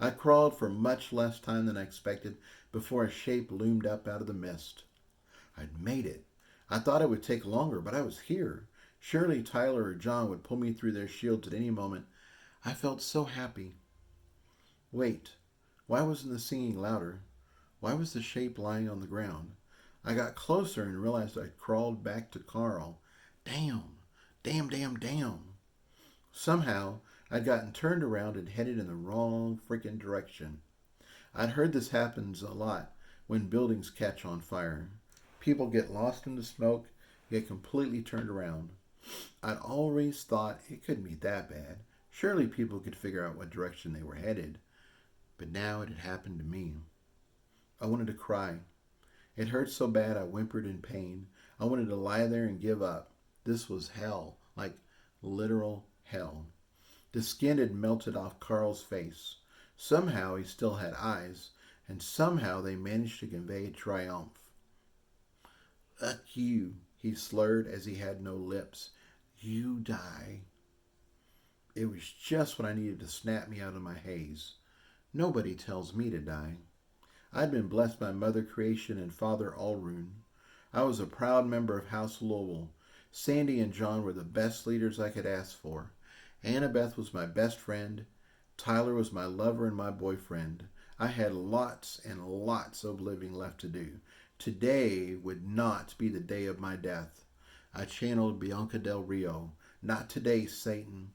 A: I crawled for much less time than I expected before a shape loomed up out of the mist. I'd made it. I thought it would take longer, but I was here. Surely Tyler or John would pull me through their shields at any moment. I felt so happy. Wait, why wasn't the singing louder? Why was the shape lying on the ground? I got closer and realized I'd crawled back to Carl. Damn. Somehow, I'd gotten turned around and headed in the wrong freaking direction. I'd heard this happens a lot when buildings catch on fire. People get lost in the smoke, get completely turned around. I'd always thought it couldn't be that bad. Surely people could figure out what direction they were headed. But now it had happened to me. I wanted to cry. It hurt so bad I whimpered in pain. I wanted to lie there and give up. This was hell, like literal hell. The skin had melted off Carl's face. Somehow he still had eyes, and somehow they managed to convey triumph. "Fuck you," he slurred as he had no lips. "You die." It was just what I needed to snap me out of my haze. Nobody tells me to die. I'd been blessed by Mother Creation and Father Allroon. I was a proud member of House Louisville. Sandy and John were the best leaders I could ask for. Annabeth was my best friend. Tyler was my lover and my boyfriend. I had lots and lots of living left to do. Today would not be the day of my death. I channeled Bianca Del Rio. "Not today, Satan."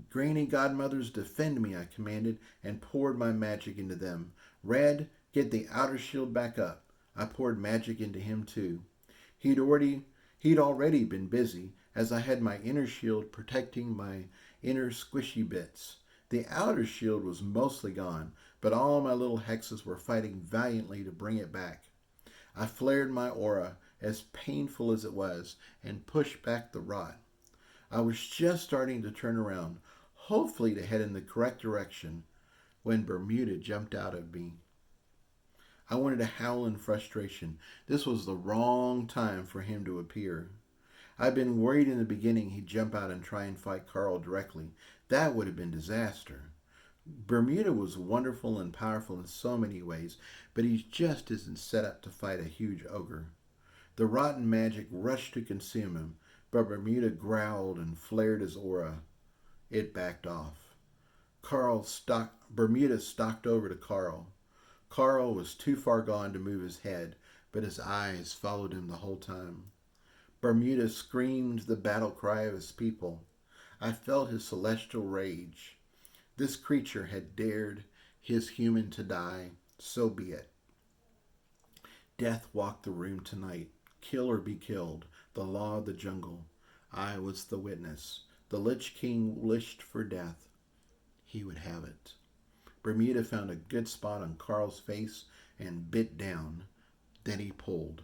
A: "Granny Godmothers, defend me," I commanded, and poured my magic into them. "Red, get the outer shield back up." I poured magic into him too. He'd already been busy, as I had my inner shield protecting my inner squishy bits. The outer shield was mostly gone, but all my little hexes were fighting valiantly to bring it back. I flared my aura, as painful as it was, and pushed back the rot. I was just starting to turn around, hopefully to head in the correct direction, when Bermuda jumped out of me. I wanted to howl in frustration. This was the wrong time for him to appear. I'd been worried in the beginning he'd jump out and try and fight Carl directly. That would have been disaster. Bermuda was wonderful and powerful in so many ways, but he just isn't set up to fight a huge ogre. The rotten magic rushed to consume him, but Bermuda growled and flared his aura. It backed off. Bermuda stalked over to Carl. Carl was too far gone to move his head, but his eyes followed him the whole time. Bermuda screamed the battle cry of his people. I felt his celestial rage. This creature had dared his human to die. So be it. Death walked the room tonight. Kill or be killed. The law of the jungle. I was the witness. The Lich King wished for death. He would have it. Bermuda found a good spot on Carl's face and bit down. Then he pulled.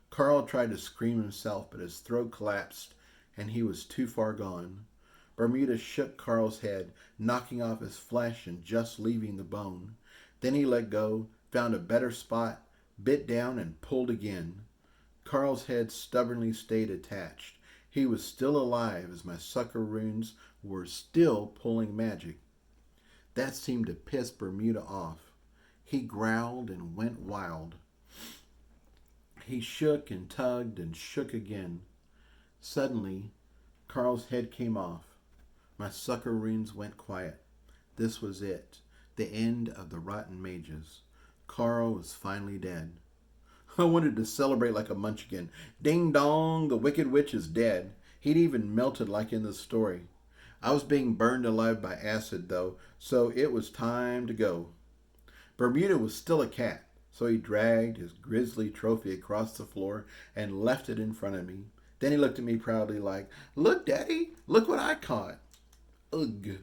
A: Carl tried to scream himself, but his throat collapsed and he was too far gone. Bermuda shook Carl's head, knocking off his flesh and just leaving the bone. Then he let go, found a better spot, bit down and pulled again. Carl's head stubbornly stayed attached. He was still alive as my sucker runes were still pulling magic. That seemed to piss Bermuda off. He growled and went wild. He shook and tugged and shook again. Suddenly, Carl's head came off. My sucker runes went quiet. This was it, the end of the rotten mages. Carl was finally dead. I wanted to celebrate like a munchkin. Ding dong, the wicked witch is dead. He'd even melted like in the story. I was being burned alive by acid, though, so it was time to go. Bermuda was still a cat, so he dragged his grisly trophy across the floor and left it in front of me. Then he looked at me proudly like, "Look, Daddy, look what I caught." Ugh.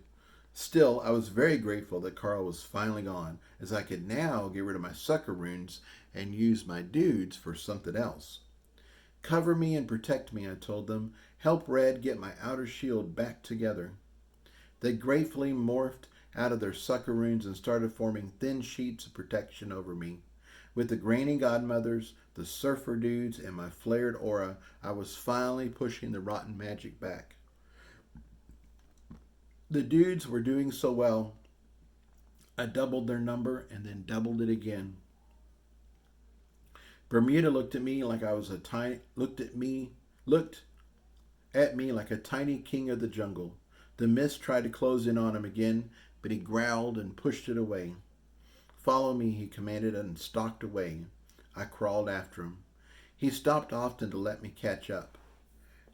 A: Still, I was very grateful that Carl was finally gone, as I could now get rid of my sucker runes and use my dudes for something else. "Cover me and protect me," I told them. "Help Red get my outer shield back together." They gratefully morphed out of their sucker runes and started forming thin sheets of protection over me. With the Granny Godmothers, the Surfer Dudes, and my flared aura, I was finally pushing the rotten magic back. The dudes were doing so well, I doubled their number and then doubled it again. Bermuda looked at me like a tiny king of the jungle. The mist tried to close in on him again, but he growled and pushed it away. "Follow me," he commanded, and stalked away. I crawled after him. He stopped often to let me catch up.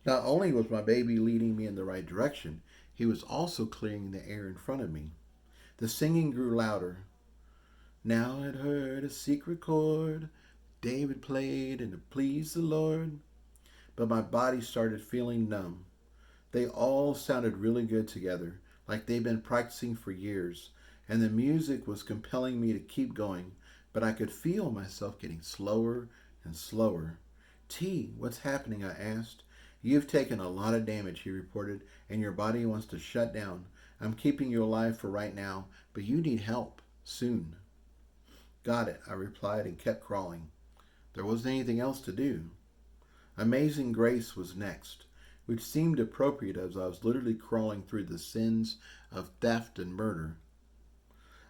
A: Not only was my baby leading me in the right direction, he was also clearing the air in front of me. The singing grew louder. "Now I'd heard a secret chord David played and it pleased the Lord. But my body started feeling numb. They all sounded really good together, like they'd been practicing for years, and the music was compelling me to keep going, but I could feel myself getting slower and slower. T, what's happening? I asked. You've taken a lot of damage, he reported, and your body wants to shut down. I'm keeping you alive for right now, but you need help. Soon. Got it, I replied and kept crawling. There wasn't anything else to do. Amazing Grace was next, which seemed appropriate as I was literally crawling through the sins of theft and murder.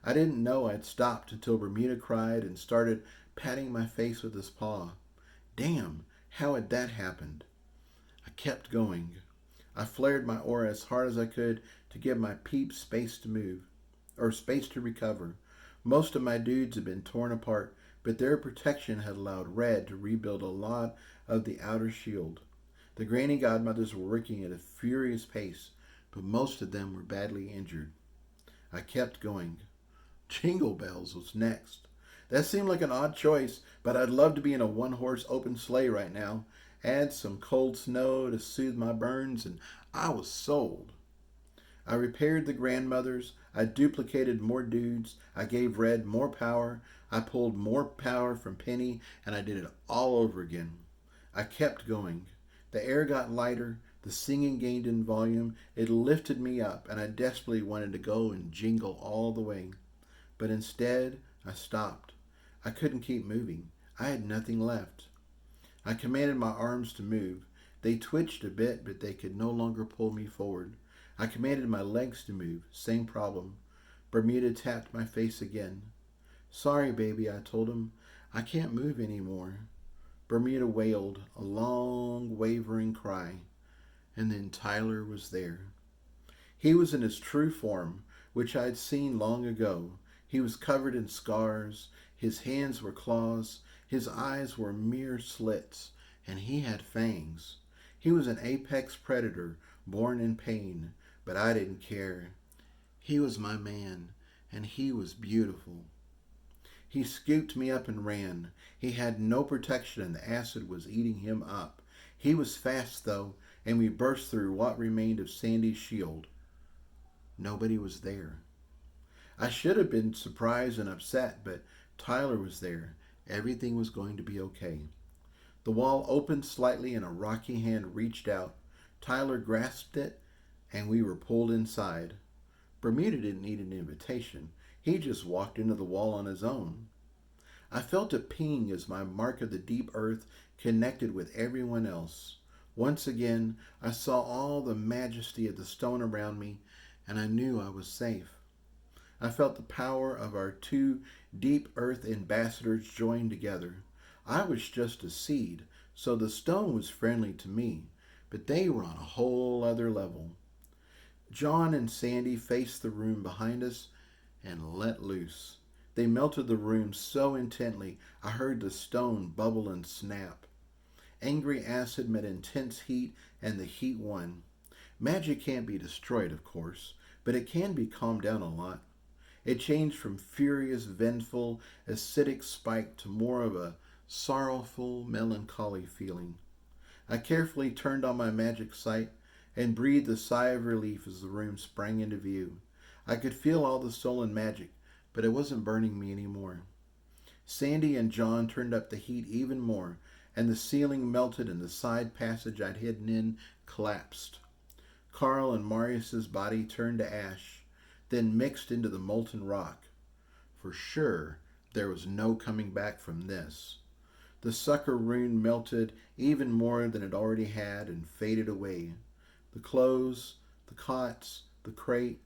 A: I didn't know I'd stopped until Bermuda cried and started patting my face with his paw. Damn, how had that happened? I kept going. I flared my aura as hard as I could to give my peeps space to move, or space to recover. Most of my dudes had been torn apart, but their protection had allowed Red to rebuild a lot of the outer shield. The granny godmothers were working at a furious pace, but most of them were badly injured. I kept going. Jingle Bells was next. That seemed like an odd choice, but I'd love to be in a one-horse open sleigh right now. Add some cold snow to soothe my burns, and I was sold. I repaired the grandmothers. I duplicated more dudes. I gave Red more power. I pulled more power from Penny, and I did it all over again. I kept going. The air got lighter. The singing gained in volume. It lifted me up, and I desperately wanted to go and jingle all the way. But instead, I stopped. I couldn't keep moving. I had nothing left. I commanded my arms to move. They twitched a bit, but they could no longer pull me forward. I commanded my legs to move. Same problem. Bermuda tapped my face again. Sorry, baby, I told him. I can't move anymore. Bermuda wailed, a long, wavering cry. And then Tyler was there. He was in his true form, which I had seen long ago. He was covered in scars. His hands were claws. His eyes were mere slits, and he had fangs. He was an apex predator, born in pain, but I didn't care. He was my man, and he was beautiful. He scooped me up and ran. He had no protection, and the acid was eating him up. He was fast, though, and we burst through what remained of Sandy's shield. Nobody was there. I should have been surprised and upset, but Tyler was there. Everything was going to be okay. The wall opened slightly and a rocky hand reached out. Tyler grasped it and we were pulled inside. Bermuda didn't need an invitation. He just walked into the wall on his own. I felt a ping as my mark of the deep earth connected with everyone else. Once again, I saw all the majesty of the stone around me and I knew I was safe. I felt the power of our two deep earth ambassadors joined together. I was just a seed, so the stone was friendly to me, but they were on a whole other level. John and Sandy faced the room behind us and let loose. They melted the room so intently I heard the stone bubble and snap. Angry acid met intense heat, and the heat won. Magic can't be destroyed, of course, but it can be calmed down a lot. It changed from furious, vengeful, acidic spike to more of a sorrowful, melancholy feeling. I carefully turned on my magic sight and breathed a sigh of relief as the room sprang into view. I could feel all the stolen magic, but it wasn't burning me anymore. Sandy and John turned up the heat even more, and the ceiling melted and the side passage I'd hidden in collapsed. Carl and Marius's body turned to ash, then mixed into the molten rock. For sure, there was no coming back from this. The sucker rune melted even more than it already had and faded away. The clothes, the cots, the crate,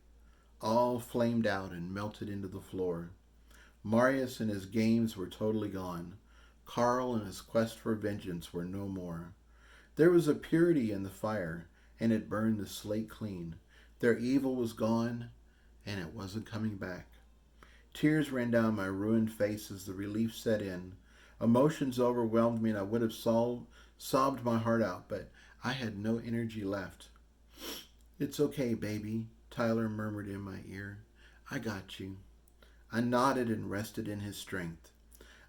A: all flamed out and melted into the floor. Marius and his games were totally gone. Carl and his quest for vengeance were no more. There was a purity in the fire, and it burned the slate clean. Their evil was gone, and it wasn't coming back. Tears ran down my ruined face as the relief set in. Emotions overwhelmed me and I would have sobbed my heart out, but I had no energy left. It's okay, baby, Tyler murmured in my ear. I got you. I nodded and rested in his strength.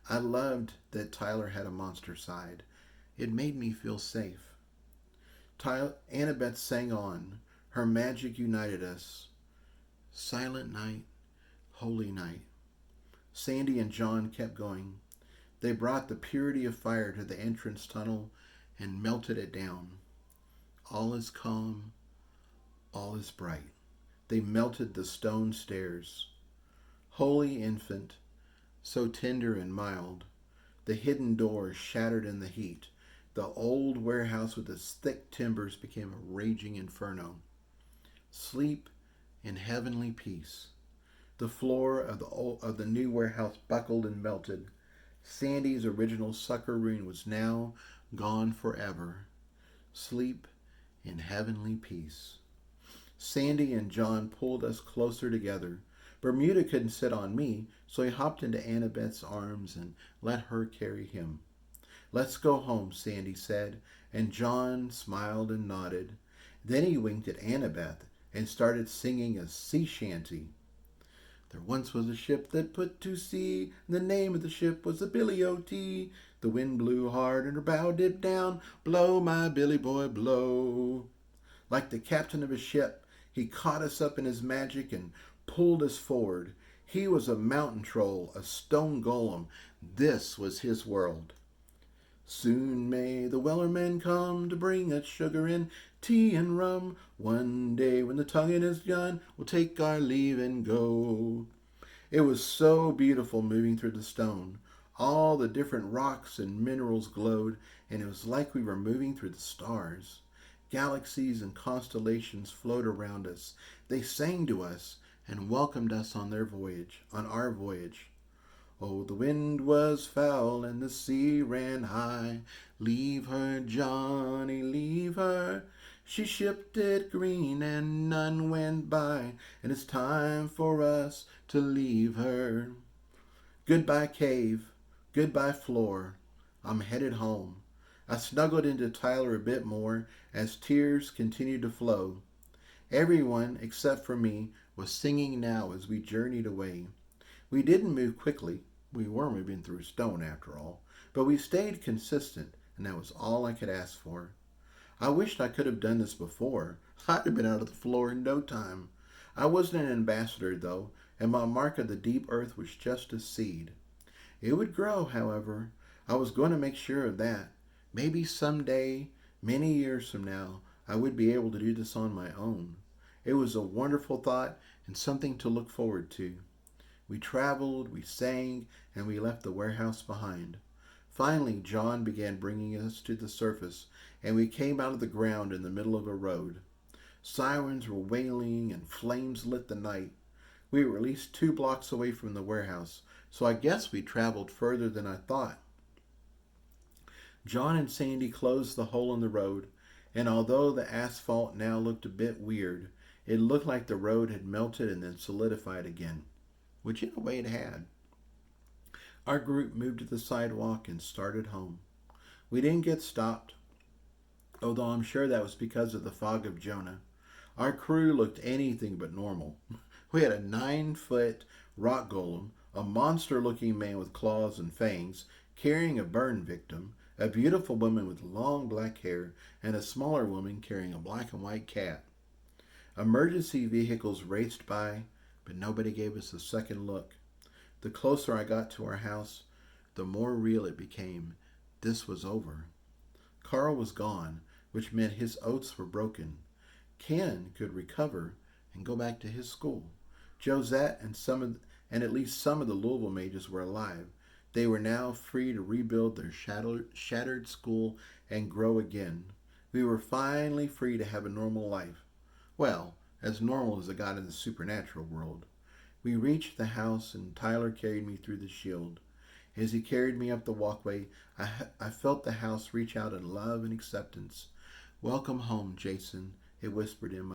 A: I loved that Tyler had a monster side. It made me feel safe. Annabeth sang on. Her magic united us. Silent night, holy night. Sandy and John kept going. They brought the purity of fire to the entrance tunnel and melted it down. All is calm, all is bright. They melted the stone stairs. Holy infant, so tender and mild, the hidden door shattered in the heat. The old warehouse with its thick timbers became a raging inferno. Sleep in heavenly peace. The floor of the new warehouse buckled and melted. Sandy's original sucker rune was now gone forever. Sleep in heavenly peace. Sandy and John pulled us closer together. Bermuda couldn't sit on me, so he hopped into Annabeth's arms and let her carry him. Let's go home, Sandy said, and John smiled and nodded. Then he winked at Annabeth and started singing a sea shanty. There once was a ship that put to sea, and the name of the ship was the Billy O.T. The wind blew hard and her bow dipped down. Blow, my Billy boy, blow. Like the captain of a ship, he caught us up in his magic and pulled us forward. He was a mountain troll, a stone golem. This was his world. Soon may the Wellerman come to bring us sugar and tea and rum. One day when the tonguing is done, we'll take our leave and go. It was so beautiful moving through the stone. All the different rocks and minerals glowed, and it was like we were moving through the stars. Galaxies and constellations flowed around us. They sang to us and welcomed us on our voyage. Oh, the wind was foul and the sea ran high. Leave her, Johnny, leave her. She shipped it green and none went by, and it's time for us to leave her. Goodbye, cave. Goodbye, floor. I'm headed home. I snuggled into Tyler a bit more as tears continued to flow. Everyone, except for me, was singing now as we journeyed away. We didn't move quickly. We were moving through stone after all, but we stayed consistent, and that was all I could ask for. I wished I could have done this before. I'd have been out of the floor in no time. I wasn't an ambassador, though, and my mark of the deep earth was just a seed. It would grow, however. I was going to make sure of that. Maybe someday, many years from now, I would be able to do this on my own. It was a wonderful thought and something to look forward to. We traveled, we sang, and we left the warehouse behind. Finally, John began bringing us to the surface, and we came out of the ground in the middle of a road. Sirens were wailing and flames lit the night. We were at least 2 blocks away from the warehouse, so I guess we traveled further than I thought. John and Sandy closed the hole in the road, and although the asphalt now looked a bit weird, it looked like the road had melted and then solidified again, which in a way it had. Our group moved to the sidewalk and started home. We didn't get stopped, although I'm sure that was because of the fog of Jonah. Our crew looked anything but normal. We had a 9-foot rock golem, a monster-looking man with claws and fangs, carrying a burn victim, a beautiful woman with long black hair, and a smaller woman carrying a black and white cat. Emergency vehicles raced by, but nobody gave us a second look. The closer I got to our house, the more real it became. This was over. Carl was gone, which meant his oaths were broken. Ken could recover and go back to his school. Josette and at least some of the Louisville mages were alive. They were now free to rebuild their shattered school and grow again. We were finally free to have a normal life. Well, as normal as it got in the supernatural world. We reached the house and Tyler carried me through the shield. As he carried me up the walkway, I felt the house reach out in love and acceptance. Welcome home, Jason, it whispered in my